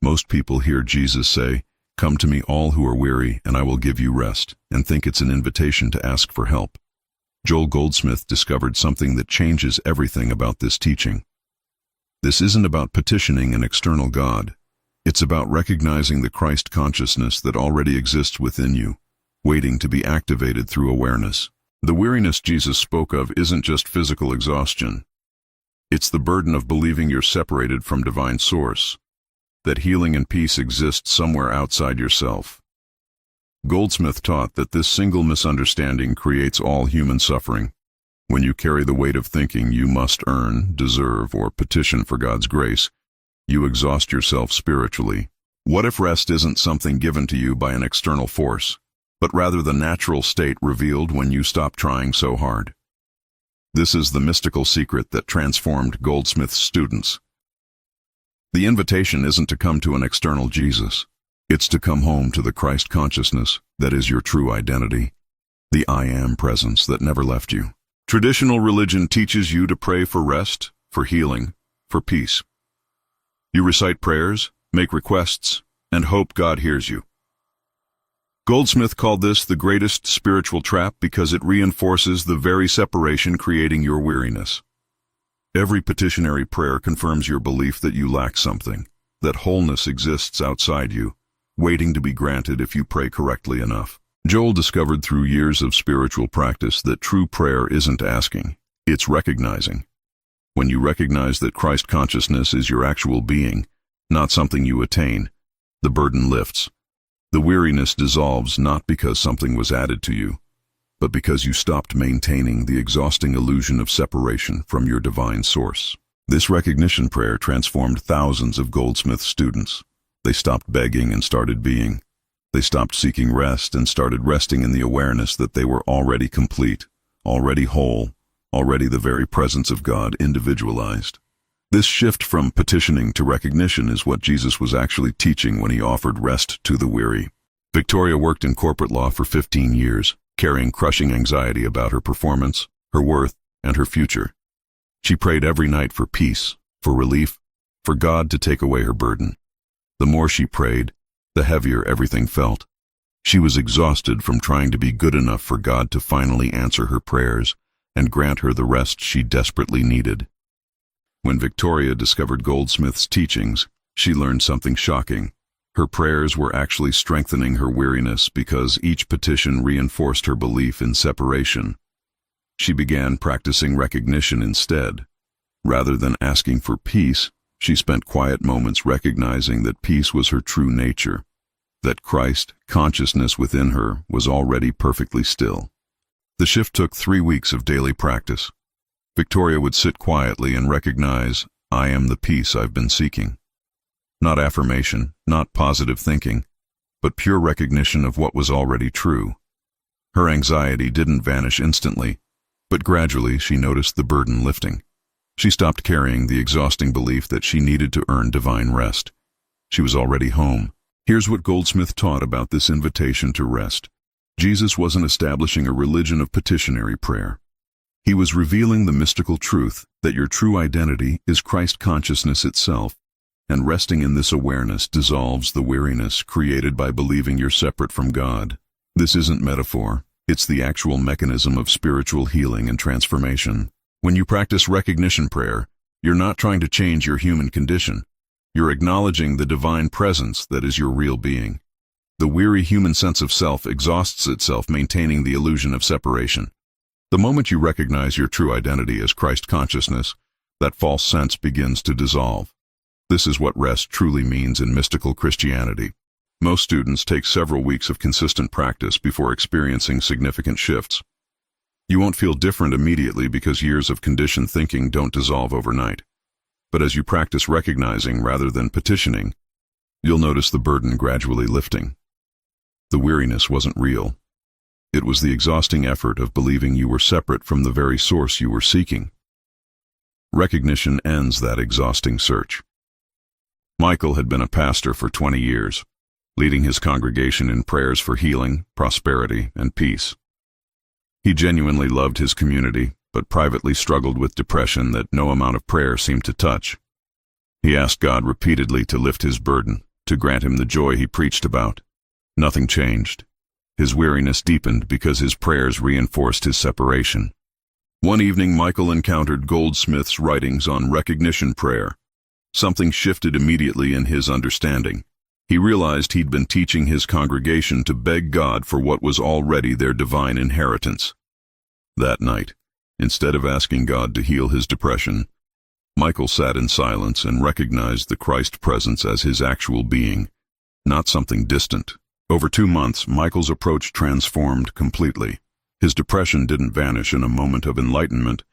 Most people hear Jesus say, "Come to me all who are weary, and I will give you rest," and think it's an invitation to ask for help. Joel Goldsmith discovered something that changes everything about this teaching. This isn't about petitioning an external God. It's about recognizing the Christ consciousness that already exists within you, waiting to be activated through awareness. The weariness Jesus spoke of isn't just physical exhaustion. It's the burden of believing you're separated from divine source, that healing and peace exist somewhere outside yourself. Goldsmith taught that this single misunderstanding creates all human suffering. When you carry the weight of thinking you must earn, deserve, or petition for God's grace, you exhaust yourself spiritually. What if rest isn't something given to you by an external force, but rather the natural state revealed when you stop trying so hard? This is the mystical secret that transformed Goldsmith's students. The invitation isn't to come to an external Jesus. It's to come home to the Christ consciousness that is your true identity, the I Am presence that never left you. Traditional religion teaches you to pray for rest, for healing, for peace. You recite prayers, make requests, and hope God hears you. Goldsmith called this the greatest spiritual trap because it reinforces the very separation creating your weariness. Every petitionary prayer confirms your belief that you lack something, that wholeness exists outside you, waiting to be granted if you pray correctly enough. Joel discovered through years of spiritual practice that true prayer isn't asking, it's recognizing. When you recognize that Christ consciousness is your actual being, not something you attain, the burden lifts. The weariness dissolves not because something was added to you, but because you stopped maintaining the exhausting illusion of separation from your divine source. This recognition prayer transformed thousands of Goldsmith students. They stopped begging and started being. They stopped seeking rest and started resting in the awareness that they were already complete, already whole, already the very presence of God individualized. This shift from petitioning to recognition is what Jesus was actually teaching when he offered rest to the weary. Victoria worked in corporate law for 15 years, carrying crushing anxiety about her performance, her worth, and her future. She prayed every night for peace, for relief, for God to take away her burden. The more she prayed, the heavier everything felt. She was exhausted from trying to be good enough for God to finally answer her prayers and grant her the rest she desperately needed. When Victoria discovered Goldsmith's teachings, she learned something shocking. Her prayers were actually strengthening her weariness because each petition reinforced her belief in separation. She began practicing recognition instead. Rather than asking for peace, she spent quiet moments recognizing that peace was her true nature, that Christ, consciousness within her, was already perfectly still. The shift took 3 weeks of daily practice. Victoria would sit quietly and recognize, "I am the peace I've been seeking." Not affirmation, not positive thinking, but pure recognition of what was already true. Her anxiety didn't vanish instantly, but gradually she noticed the burden lifting. She stopped carrying the exhausting belief that she needed to earn divine rest. She was already home. Here's what Goldsmith taught about this invitation to rest. Jesus wasn't establishing a religion of petitionary prayer. He was revealing the mystical truth that your true identity is Christ consciousness itself, and resting in this awareness dissolves the weariness created by believing you're separate from God. This isn't metaphor, it's the actual mechanism of spiritual healing and transformation. When you practice recognition prayer, you're not trying to change your human condition. You're acknowledging the divine presence that is your real being. The weary human sense of self exhausts itself maintaining the illusion of separation. The moment you recognize your true identity as Christ consciousness, that false sense begins to dissolve. This is what rest truly means in mystical Christianity. Most students take several weeks of consistent practice before experiencing significant shifts. You won't feel different immediately because years of conditioned thinking don't dissolve overnight. But as you practice recognizing rather than petitioning, you'll notice the burden gradually lifting. The weariness wasn't real. It was the exhausting effort of believing you were separate from the very source you were seeking. Recognition ends that exhausting search. Michael had been a pastor for 20 years, leading his congregation in prayers for healing, prosperity, and peace. He genuinely loved his community, but privately struggled with depression that no amount of prayer seemed to touch. He asked God repeatedly to lift his burden, to grant him the joy he preached about. Nothing changed. His weariness deepened because his prayers reinforced his separation. One evening, Michael encountered Goldsmith's writings on recognition prayer. Something shifted immediately in his understanding. He realized he'd been teaching his congregation to beg God for what was already their divine inheritance. That night, instead of asking God to heal his depression, Michael sat in silence and recognized the Christ presence as his actual being, not something distant. Over 2 months, Michael's approach transformed completely. His depression didn't vanish in a moment of enlightenment,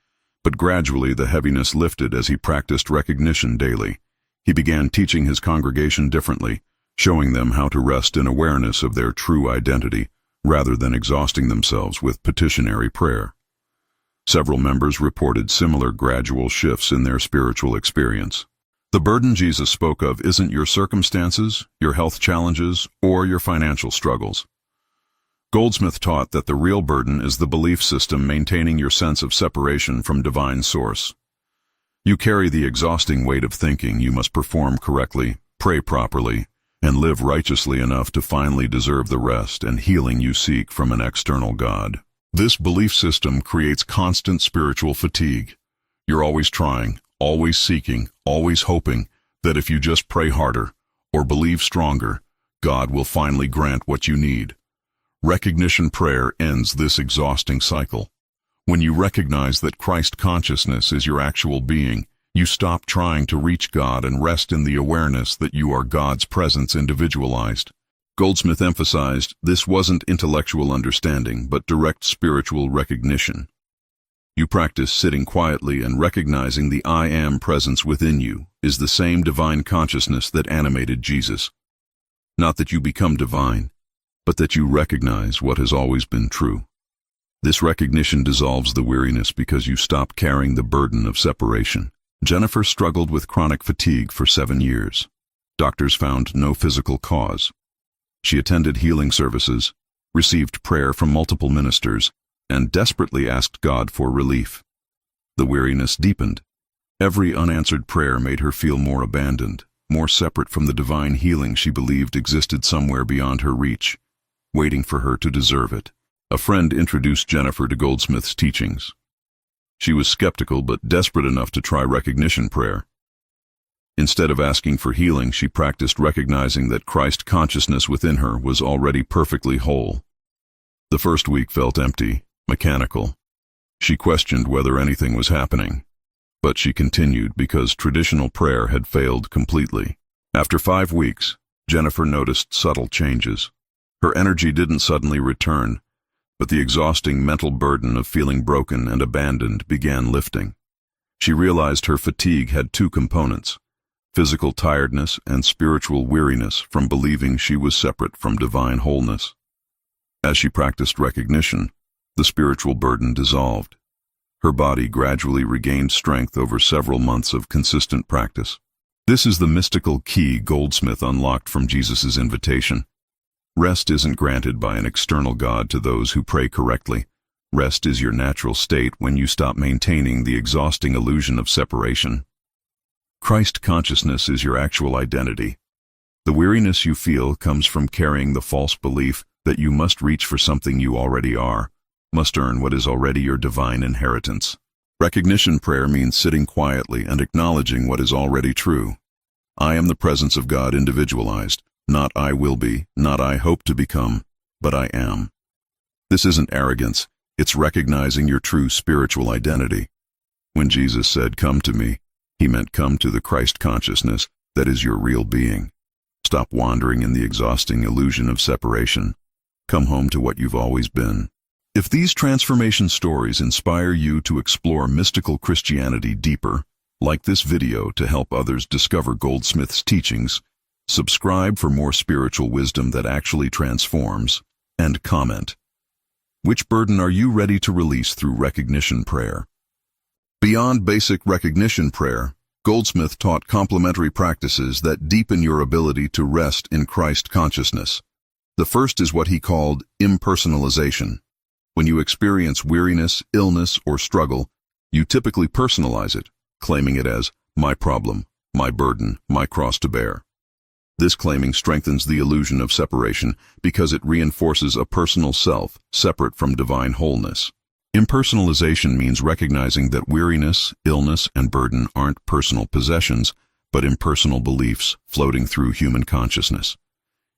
but gradually the heaviness lifted as he practiced recognition daily. He began teaching his congregation differently, showing them how to rest in awareness of their true identity, rather than exhausting themselves with petitionary prayer. Several members reported similar gradual shifts in their spiritual experience. The burden Jesus spoke of isn't your circumstances, your health challenges, or your financial struggles. Goldsmith taught that the real burden is the belief system maintaining your sense of separation from divine source. You carry the exhausting weight of thinking you must perform correctly, pray properly, and live righteously enough to finally deserve the rest and healing you seek from an external God. This belief system creates constant spiritual fatigue. You're always trying, always seeking, always hoping that if you just pray harder or believe stronger, God will finally grant what you need. Recognition prayer ends this exhausting cycle. When you recognize that Christ consciousness is your actual being, you stop trying to reach God and rest in the awareness that you are God's presence individualized. Goldsmith emphasized this wasn't intellectual understanding, but direct spiritual recognition. You practice sitting quietly and recognizing the I Am presence within you is the same divine consciousness that animated Jesus. Not that you become divine, but that you recognize what has always been true. This recognition dissolves the weariness because you stop carrying the burden of separation. Jennifer struggled with chronic fatigue for 7 years. Doctors found no physical cause. She attended healing services, received prayer from multiple ministers, and desperately asked God for relief. The weariness deepened. Every unanswered prayer made her feel more abandoned, more separate from the divine healing she believed existed somewhere beyond her reach, waiting for her to deserve it. A friend introduced Jennifer to Goldsmith's teachings. She was skeptical but desperate enough to try recognition prayer. Instead of asking for healing, she practiced recognizing that Christ consciousness within her was already perfectly whole. The first week felt empty, mechanical. She questioned whether anything was happening, but she continued because traditional prayer had failed completely. After 5 weeks, Jennifer noticed subtle changes. Her energy didn't suddenly return, but the exhausting mental burden of feeling broken and abandoned began lifting. She realized her fatigue had 2 components: physical tiredness and spiritual weariness from believing she was separate from divine wholeness. As she practiced recognition, the spiritual burden dissolved. Her body gradually regained strength over several months of consistent practice. This is the mystical key Goldsmith unlocked from Jesus' invitation. Rest isn't granted by an external God to those who pray correctly. Rest is your natural state when you stop maintaining the exhausting illusion of separation. Christ consciousness is your actual identity. The weariness you feel comes from carrying the false belief that you must reach for something you already are, must earn what is already your divine inheritance. Recognition prayer means sitting quietly and acknowledging what is already true. I am the presence of God individualized. Not I will be, not I hope to become, but I am. This isn't arrogance, it's recognizing your true spiritual identity. When Jesus said, "Come to me," he meant come to the Christ consciousness that is your real being. Stop wandering in the exhausting illusion of separation. Come home to what you've always been. If these transformation stories inspire you to explore mystical Christianity deeper, like this video to help others discover Goldsmith's teachings, subscribe for more spiritual wisdom that actually transforms, and comment. Which burden are you ready to release through recognition prayer? Beyond basic recognition prayer, Goldsmith taught complementary practices that deepen your ability to rest in Christ consciousness. The first is what he called impersonalization. When you experience weariness, illness, or struggle, you typically personalize it, claiming it as my problem, my burden, my cross to bear. This claiming strengthens the illusion of separation because it reinforces a personal self separate from divine wholeness. Impersonalization means recognizing that weariness, illness, and burden aren't personal possessions, but impersonal beliefs floating through human consciousness.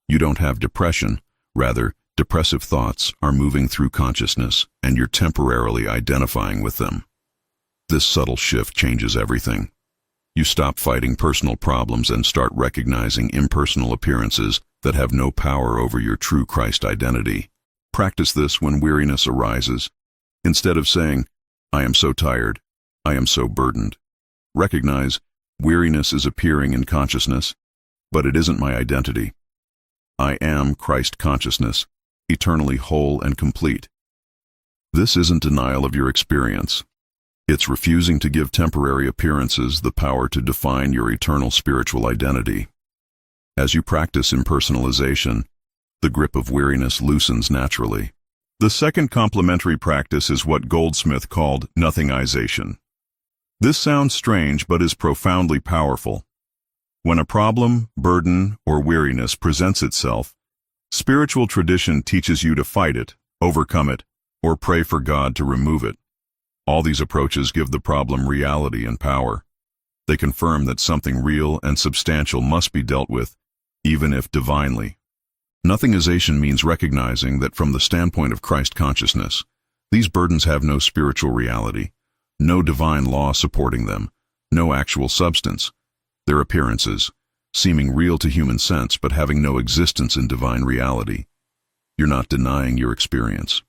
You don't have depression, rather, depressive thoughts are moving through consciousness, and you're temporarily identifying with them. This subtle shift changes everything. You stop fighting personal problems and start recognizing impersonal appearances that have no power over your true Christ identity. Practice this when weariness arises. Instead of saying, "I am so tired, I am so burdened," recognize, weariness is appearing in consciousness, but it isn't my identity. I am Christ consciousness, eternally whole and complete. This isn't denial of your experience. It's refusing to give temporary appearances the power to define your eternal spiritual identity. As you practice impersonalization, the grip of weariness loosens naturally. The second complementary practice is what Goldsmith called nothingization. This sounds strange but is profoundly powerful. When a problem, burden, or weariness presents itself, spiritual tradition teaches you to fight it, overcome it, or pray for God to remove it. All these approaches give the problem reality and power. They confirm that something real and substantial must be dealt with, even if divinely. Nothingization means recognizing that from the standpoint of Christ consciousness, these burdens have no spiritual reality, no divine law supporting them, no actual substance. They're appearances, seeming real to human sense but having no existence in divine reality. You're not denying your experience.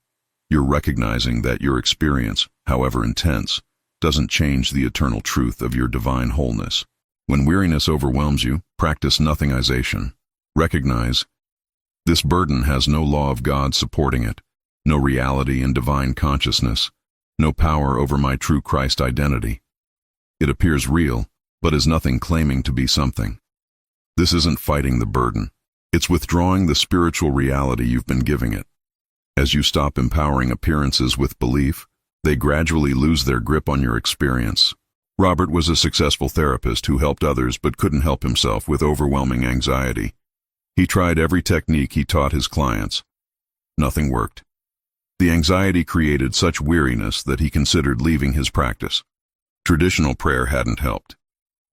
You're recognizing that your experience, however intense, doesn't change the eternal truth of your divine wholeness. When weariness overwhelms you, practice nothingization. Recognize, this burden has no law of God supporting it, no reality in divine consciousness, no power over my true Christ identity. It appears real, but is nothing claiming to be something. This isn't fighting the burden. It's withdrawing the spiritual reality you've been giving it. As you stop empowering appearances with belief, they gradually lose their grip on your experience. Robert was a successful therapist who helped others but couldn't help himself with overwhelming anxiety. He tried every technique he taught his clients. Nothing worked. The anxiety created such weariness that he considered leaving his practice. Traditional prayer hadn't helped.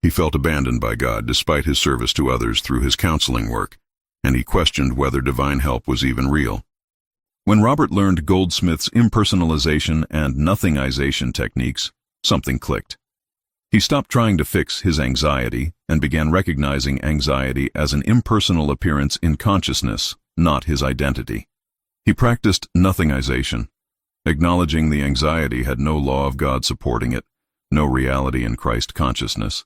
He felt abandoned by God despite his service to others through his counseling work, and he questioned whether divine help was even real. When Robert learned Goldsmith's impersonalization and nothingization techniques, something clicked. He stopped trying to fix his anxiety and began recognizing anxiety as an impersonal appearance in consciousness, not his identity. He practiced nothingization, acknowledging the anxiety had no law of God supporting it, no reality in Christ consciousness.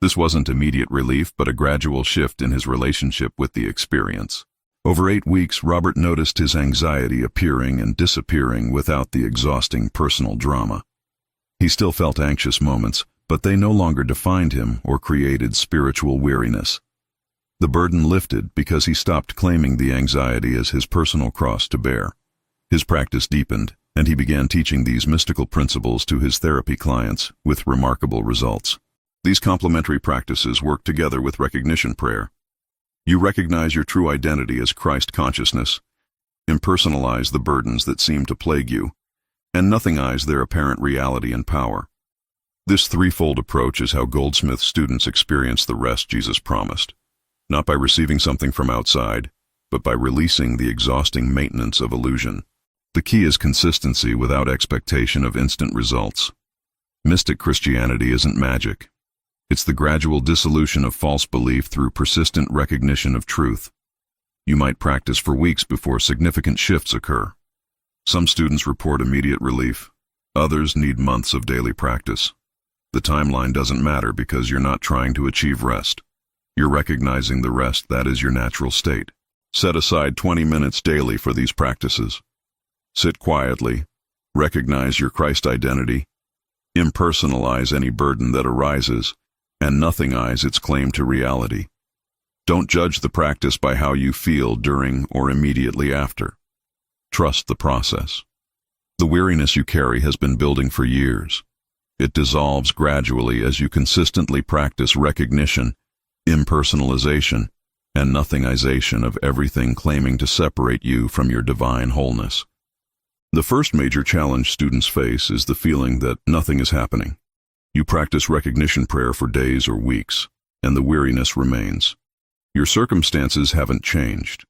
This wasn't immediate relief, but a gradual shift in his relationship with the experience. Over 8 weeks, Robert noticed his anxiety appearing and disappearing without the exhausting personal drama. He still felt anxious moments, but they no longer defined him or created spiritual weariness. The burden lifted because he stopped claiming the anxiety as his personal cross to bear. His practice deepened, and he began teaching these mystical principles to his therapy clients with remarkable results. These complementary practices work together with recognition prayer. You recognize your true identity as Christ consciousness, impersonalize the burdens that seem to plague you, and nothingize their apparent reality and power. This threefold approach is how Goldsmith's students experience the rest Jesus promised, not by receiving something from outside, but by releasing the exhausting maintenance of illusion. The key is consistency without expectation of instant results. Mystic Christianity isn't magic. It's the gradual dissolution of false belief through persistent recognition of truth. You might practice for weeks before significant shifts occur. Some students report immediate relief. Others need months of daily practice. The timeline doesn't matter because you're not trying to achieve rest. You're recognizing the rest that is your natural state. Set aside 20 minutes daily for these practices. Sit quietly, recognize your Christ identity, impersonalize any burden that arises, and nothingize its claim to reality. Don't judge the practice by how you feel during or immediately after. Trust the process. The weariness you carry has been building for years. It dissolves gradually as you consistently practice recognition, impersonalization, and nothingization of everything claiming to separate you from your divine wholeness. The first major challenge students face is the feeling that nothing is happening. You practice recognition prayer for days or weeks, and the weariness remains. Your circumstances haven't changed.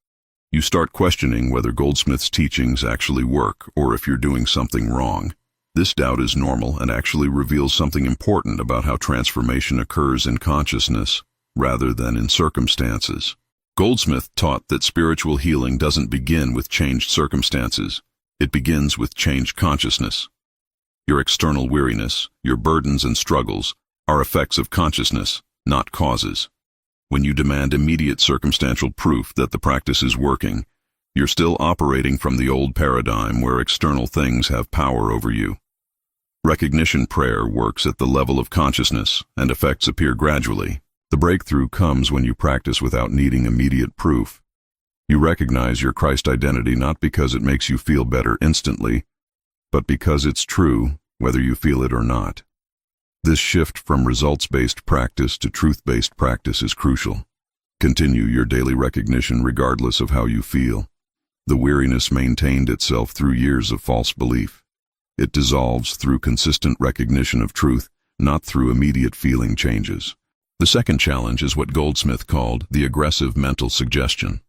You start questioning whether Goldsmith's teachings actually work or if you're doing something wrong. This doubt is normal and actually reveals something important about how transformation occurs in consciousness rather than in circumstances. Goldsmith taught that spiritual healing doesn't begin with changed circumstances. It begins with changed consciousness. Your external weariness, your burdens and struggles, are effects of consciousness, not causes. When you demand immediate circumstantial proof that the practice is working, you're still operating from the old paradigm where external things have power over you. Recognition prayer works at the level of consciousness, and effects appear gradually. The breakthrough comes when you practice without needing immediate proof. You recognize your Christ identity not because it makes you feel better instantly, but because it's true, whether you feel it or not. This shift from results-based practice to truth-based practice is crucial. Continue your daily recognition regardless of how you feel. The weariness maintained itself through years of false belief. It dissolves through consistent recognition of truth, not through immediate feeling changes. The second challenge is what Goldsmith called the aggressive mental suggestion.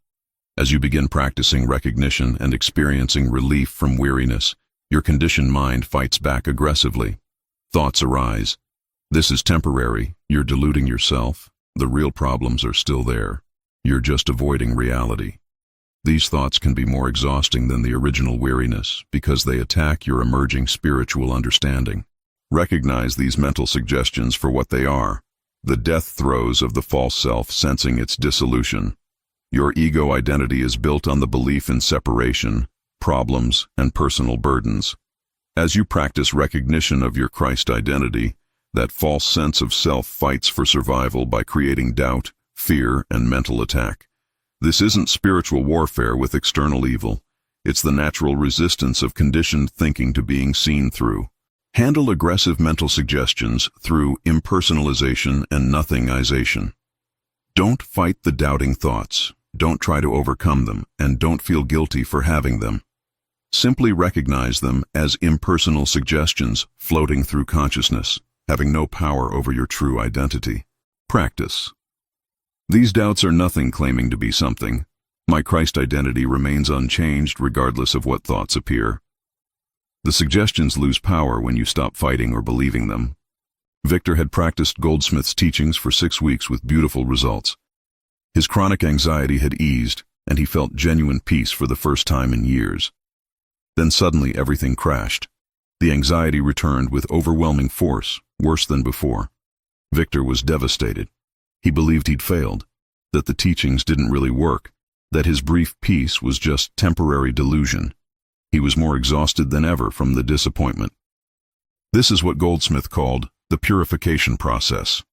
As you begin practicing recognition and experiencing relief from weariness, your conditioned mind fights back aggressively. Thoughts arise. This is temporary. You're deluding yourself. The real problems are still there. You're just avoiding reality. These thoughts can be more exhausting than the original weariness because they attack your emerging spiritual understanding. Recognize these mental suggestions for what they are: the death throes of the false self sensing its dissolution. Your ego identity is built on the belief in separation, problems, and personal burdens. As you practice recognition of your Christ identity, that false sense of self fights for survival by creating doubt, fear, and mental attack. This isn't spiritual warfare with external evil. It's the natural resistance of conditioned thinking to being seen through. Handle aggressive mental suggestions through impersonalization and nothingization. Don't fight the doubting thoughts. Don't try to overcome them, and don't feel guilty for having them. Simply recognize them as impersonal suggestions floating through consciousness, having no power over your true identity. Practice. These doubts are nothing claiming to be something. My Christ identity remains unchanged regardless of what thoughts appear. The suggestions lose power when you stop fighting or believing them. Victor had practiced Goldsmith's teachings for 6 weeks with beautiful results. His chronic anxiety had eased, and he felt genuine peace for the first time in years. Then suddenly everything crashed. The anxiety returned with overwhelming force, worse than before. Victor was devastated. He believed he'd failed, that the teachings didn't really work, that his brief peace was just temporary delusion. He was more exhausted than ever from the disappointment. This is what Goldsmith called the purification process.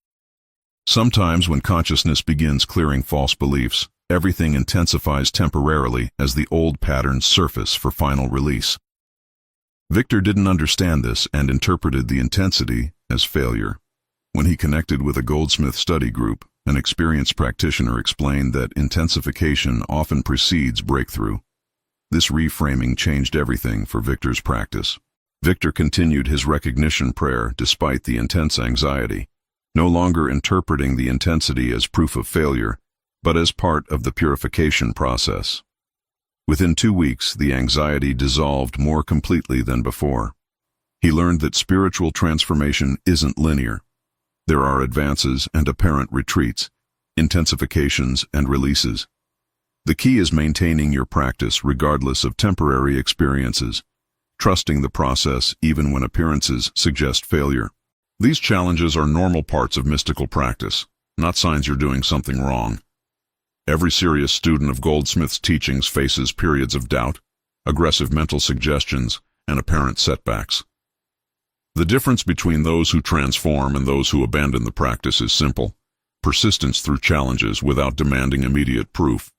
Sometimes when consciousness begins clearing false beliefs, everything intensifies temporarily as the old patterns surface for final release. Victor didn't understand this and interpreted the intensity as failure. When he connected with a Goldsmith study group, an experienced practitioner explained that intensification often precedes breakthrough. This reframing changed everything for Victor's practice. Victor continued his recognition prayer despite the intense anxiety, no longer interpreting the intensity as proof of failure, but as part of the purification process. Within 2 weeks, the anxiety dissolved more completely than before. He learned that spiritual transformation isn't linear. There are advances and apparent retreats, intensifications and releases. The key is maintaining your practice regardless of temporary experiences, trusting the process even when appearances suggest failure. These challenges are normal parts of mystical practice, not signs you're doing something wrong. Every serious student of Goldsmith's teachings faces periods of doubt, aggressive mental suggestions, and apparent setbacks. The difference between those who transform and those who abandon the practice is simple: persistence through challenges without demanding immediate proof.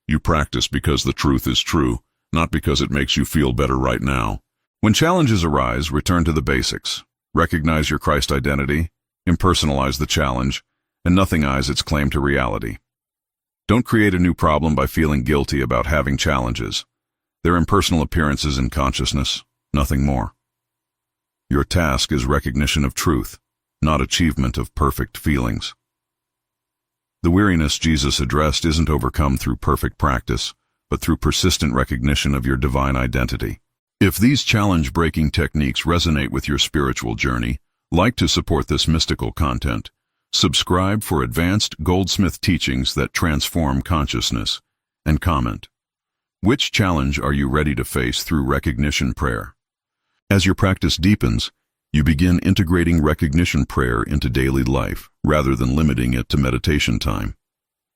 You practice because the truth is true, not because it makes you feel better right now. When challenges arise, return to the basics. Recognize your Christ identity, impersonalize the challenge, and nothingize its claim to reality. Don't create a new problem by feeling guilty about having challenges. They're impersonal appearances in consciousness, nothing more. Your task is recognition of truth, not achievement of perfect feelings. The weariness Jesus addressed isn't overcome through perfect practice, but through persistent recognition of your divine identity. If these challenge-breaking techniques resonate with your spiritual journey, like to support this mystical content, subscribe for advanced Goldsmith teachings that transform consciousness, and comment. Which challenge are you ready to face through recognition prayer? As your practice deepens, you begin integrating recognition prayer into daily life, rather than limiting it to meditation time.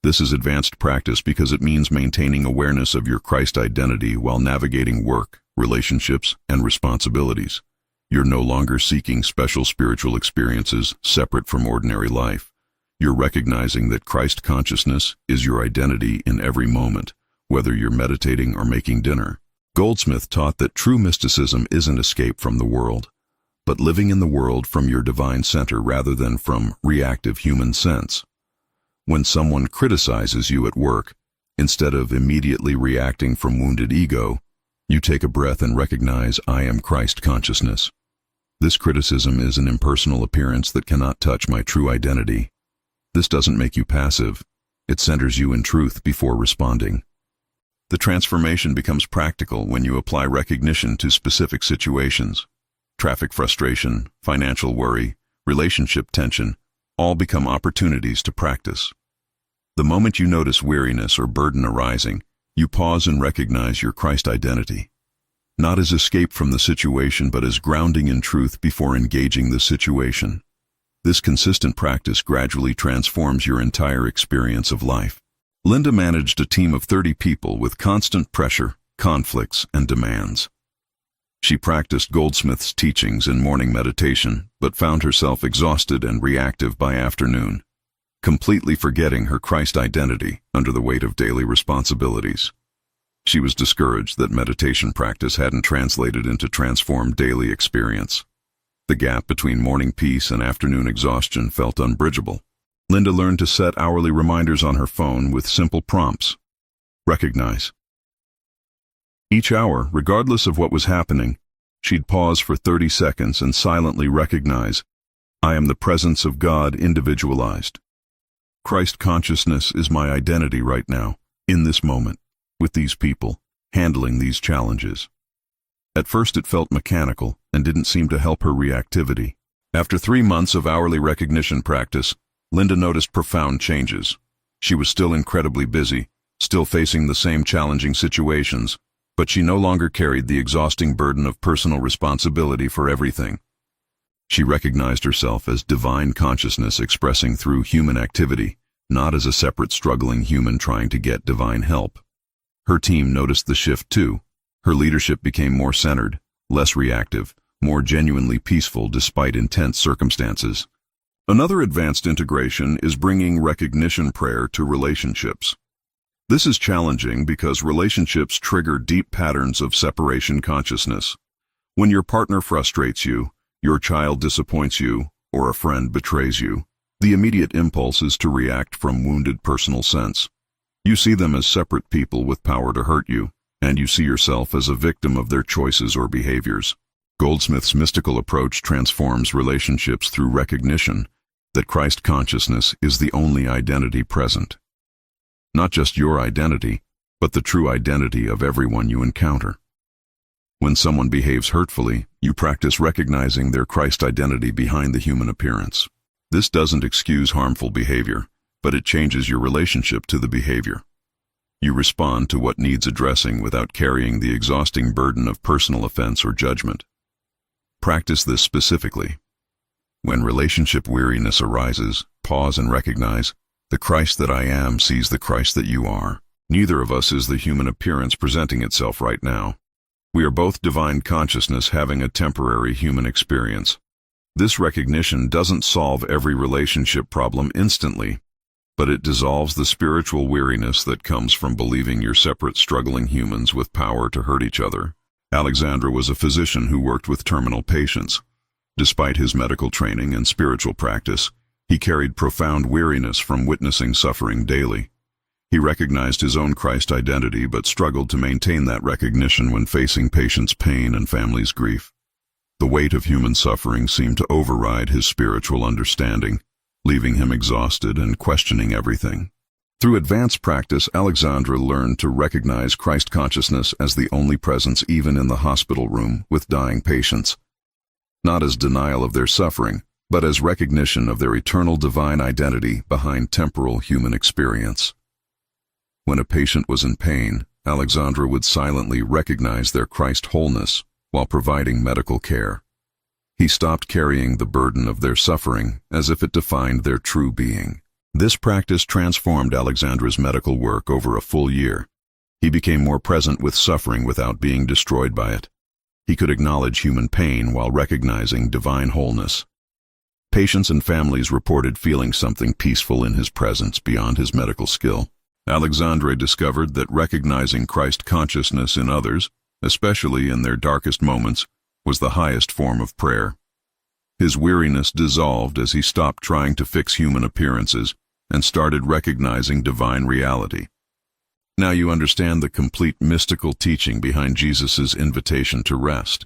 This is advanced practice because it means maintaining awareness of your Christ identity while navigating work, relationships, and responsibilities. You're no longer seeking special spiritual experiences separate from ordinary life. You're recognizing that Christ consciousness is your identity in every moment, whether you're meditating or making dinner. Goldsmith taught that true mysticism isn't escape from the world, but living in the world from your divine center rather than from reactive human sense. When someone criticizes you at work, instead of immediately reacting from wounded ego, you take a breath and recognize, I am Christ consciousness. This criticism is an impersonal appearance that cannot touch my true identity. This doesn't make you passive. It centers you in truth before responding. The transformation becomes practical when you apply recognition to specific situations. Traffic frustration, financial worry, relationship tension, all become opportunities to practice. The moment you notice weariness or burden arising, you pause and recognize your Christ identity, not as escape from the situation but as grounding in truth before engaging the situation. This consistent practice gradually transforms your entire experience of life. Linda managed a team of 30 people with constant pressure, conflicts, and demands. She practiced Goldsmith's teachings in morning meditation, but found herself exhausted and reactive by afternoon, completely forgetting her Christ identity under the weight of daily responsibilities. She was discouraged that meditation practice hadn't translated into transformed daily experience. The gap between morning peace and afternoon exhaustion felt unbridgeable. Linda learned to set hourly reminders on her phone with simple prompts. Recognize. Each hour, regardless of what was happening, she'd pause for 30 seconds and silently recognize, I am the presence of God individualized. Christ consciousness is my identity right now, in this moment, with these people, handling these challenges. At first it felt mechanical and didn't seem to help her reactivity. After 3 months of hourly recognition practice, Linda noticed profound changes. She was still incredibly busy, still facing the same challenging situations, but she no longer carried the exhausting burden of personal responsibility for everything. She recognized herself as divine consciousness expressing through human activity, not as a separate struggling human trying to get divine help. Her team noticed the shift too. Her leadership became more centered, less reactive, more genuinely peaceful despite intense circumstances. Another advanced integration is bringing recognition prayer to relationships. This is challenging because relationships trigger deep patterns of separation consciousness. When your partner frustrates you, your child disappoints you, or a friend betrays you, the immediate impulse is to react from wounded personal sense. You see them as separate people with power to hurt you, and you see yourself as a victim of their choices or behaviors. Goldsmith's mystical approach transforms relationships through recognition that Christ consciousness is the only identity present. Not just your identity, but the true identity of everyone you encounter. When someone behaves hurtfully, you practice recognizing their Christ identity behind the human appearance. This doesn't excuse harmful behavior, but it changes your relationship to the behavior. You respond to what needs addressing without carrying the exhausting burden of personal offense or judgment. Practice this specifically. When relationship weariness arises, pause and recognize, the Christ that I am sees the Christ that you are. Neither of us is the human appearance presenting itself right now. We are both divine consciousness having a temporary human experience. This recognition doesn't solve every relationship problem instantly, but it dissolves the spiritual weariness that comes from believing you're separate struggling humans with power to hurt each other. Alexandra was a physician who worked with terminal patients. Despite his medical training and spiritual practice, he carried profound weariness from witnessing suffering daily. He recognized his own Christ identity but struggled to maintain that recognition when facing patients' pain and families' grief. The weight of human suffering seemed to override his spiritual understanding, leaving him exhausted and questioning everything. Through advanced practice, Alexandra learned to recognize Christ consciousness as the only presence even in the hospital room with dying patients, not as denial of their suffering, but as recognition of their eternal divine identity behind temporal human experience. When a patient was in pain, Alexandra would silently recognize their Christ wholeness while providing medical care. He stopped carrying the burden of their suffering as if it defined their true being. This practice transformed Alexandra's medical work over a full year. He became more present with suffering without being destroyed by it. He could acknowledge human pain while recognizing divine wholeness. Patients and families reported feeling something peaceful in his presence beyond his medical skill. Alexandra discovered that recognizing Christ consciousness in others, especially in their darkest moments, was the highest form of prayer. His weariness dissolved as he stopped trying to fix human appearances and started recognizing divine reality. Now you understand the complete mystical teaching behind Jesus' invitation to rest.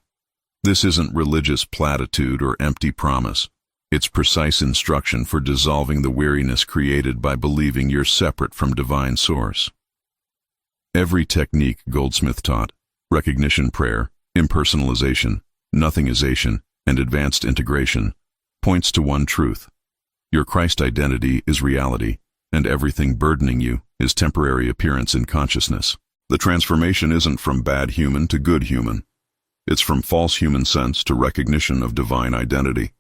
This isn't religious platitude or empty promise. It's precise instruction for dissolving the weariness created by believing you're separate from divine source. Every technique Goldsmith taught, recognition prayer, impersonalization, nothingization, and advanced integration, points to one truth. Your Christ identity is reality, and everything burdening you is temporary appearance in consciousness. The transformation isn't from bad human to good human. It's from false human sense to recognition of divine identity.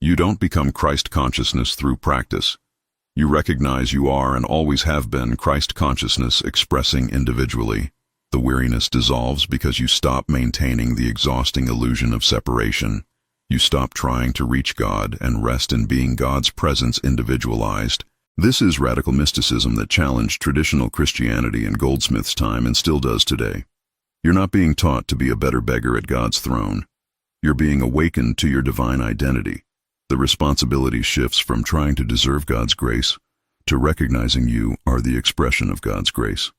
You don't become Christ consciousness through practice. You recognize you are and always have been Christ consciousness expressing individually. The weariness dissolves because you stop maintaining the exhausting illusion of separation. You stop trying to reach God and rest in being God's presence individualized. This is radical mysticism that challenged traditional Christianity in Goldsmith's time and still does today. You're not being taught to be a better beggar at God's throne. You're being awakened to your divine identity. The responsibility shifts from trying to deserve God's grace to recognizing you are the expression of God's grace.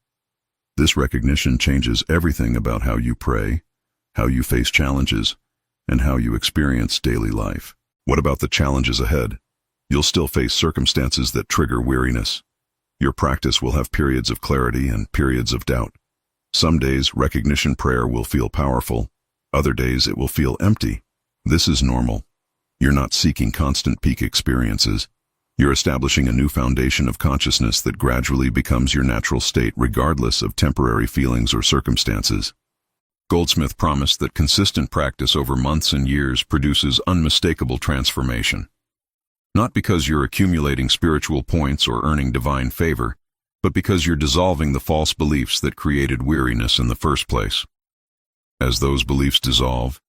This recognition changes everything about how you pray, how you face challenges, and how you experience daily life. What about the challenges ahead? You'll still face circumstances that trigger weariness. Your practice will have periods of clarity and periods of doubt. Some days, recognition prayer will feel powerful. Other days, it will feel empty. This is normal. You're not seeking constant peak experiences. You're establishing a new foundation of consciousness that gradually becomes your natural state regardless of temporary feelings or circumstances. Goldsmith promised that consistent practice over months and years produces unmistakable transformation. Not because you're accumulating spiritual points or earning divine favor, but because you're dissolving the false beliefs that created weariness in the first place. As those beliefs dissolve,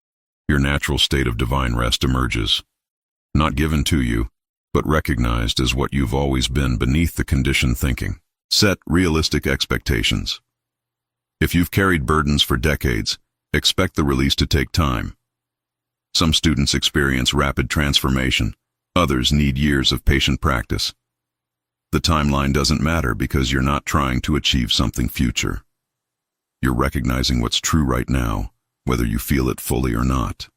your natural state of divine rest emerges, not given to you, but recognized as what you've always been beneath the conditioned thinking. Set realistic expectations. If you've carried burdens for decades, expect the release to take time. Some students experience rapid transformation, others need years of patient practice. The timeline doesn't matter because you're not trying to achieve something future. You're recognizing what's true right now, whether you feel it fully or not.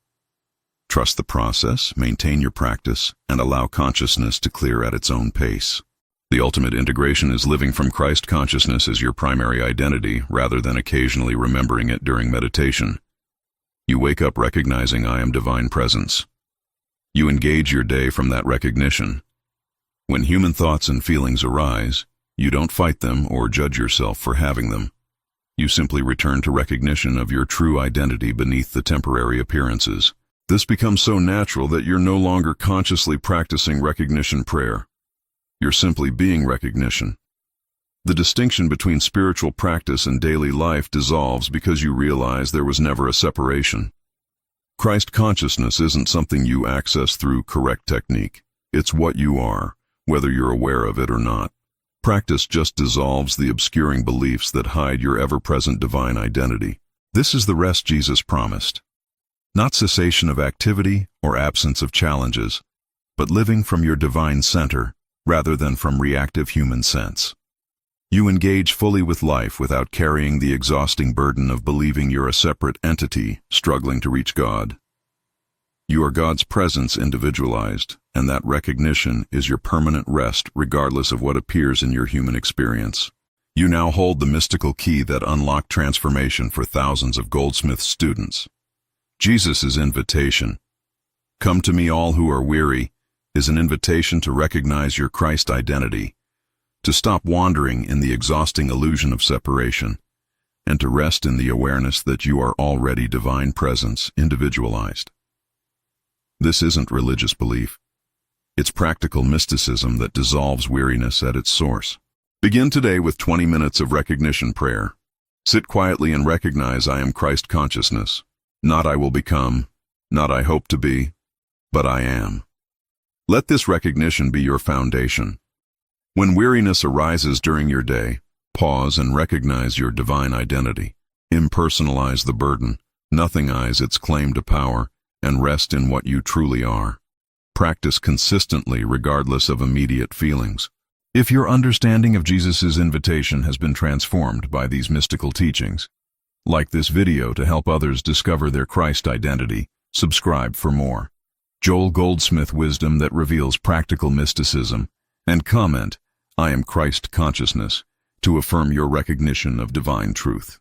Trust the process, maintain your practice, and allow consciousness to clear at its own pace. The ultimate integration is living from Christ consciousness as your primary identity rather than occasionally remembering it during meditation. You wake up recognizing I am divine presence. You engage your day from that recognition. When human thoughts and feelings arise, you don't fight them or judge yourself for having them. You simply return to recognition of your true identity beneath the temporary appearances. This becomes so natural that you're no longer consciously practicing recognition prayer. You're simply being recognition. The distinction between spiritual practice and daily life dissolves because you realize there was never a separation. Christ consciousness isn't something you access through correct technique. It's what you are, whether you're aware of it or not. Practice just dissolves the obscuring beliefs that hide your ever-present divine identity. This is the rest Jesus promised. Not cessation of activity or absence of challenges, but living from your divine center rather than from reactive human sense. You engage fully with life without carrying the exhausting burden of believing you're a separate entity struggling to reach God. You are God's presence individualized, and that recognition is your permanent rest regardless of what appears in your human experience. You now hold the mystical key that unlocked transformation for thousands of Goldsmith students. Jesus' invitation, "Come to me all who are weary," is an invitation to recognize your Christ identity, to stop wandering in the exhausting illusion of separation, and to rest in the awareness that you are already divine presence, individualized. This isn't religious belief. It's practical mysticism that dissolves weariness at its source. Begin today with 20 minutes of recognition prayer. Sit quietly and recognize I am Christ consciousness. Not I will become, not I hope to be, but I am. Let this recognition be your foundation. When weariness arises during your day, pause and recognize your divine identity. Impersonalize the burden, nothingize its claim to power, and rest in what you truly are. Practice consistently regardless of immediate feelings. If your understanding of Jesus' invitation has been transformed by these mystical teachings, like this video to help others discover their Christ identity, subscribe for more. Joel Goldsmith wisdom that reveals practical mysticism, and comment, "I am Christ consciousness," to affirm your recognition of divine truth.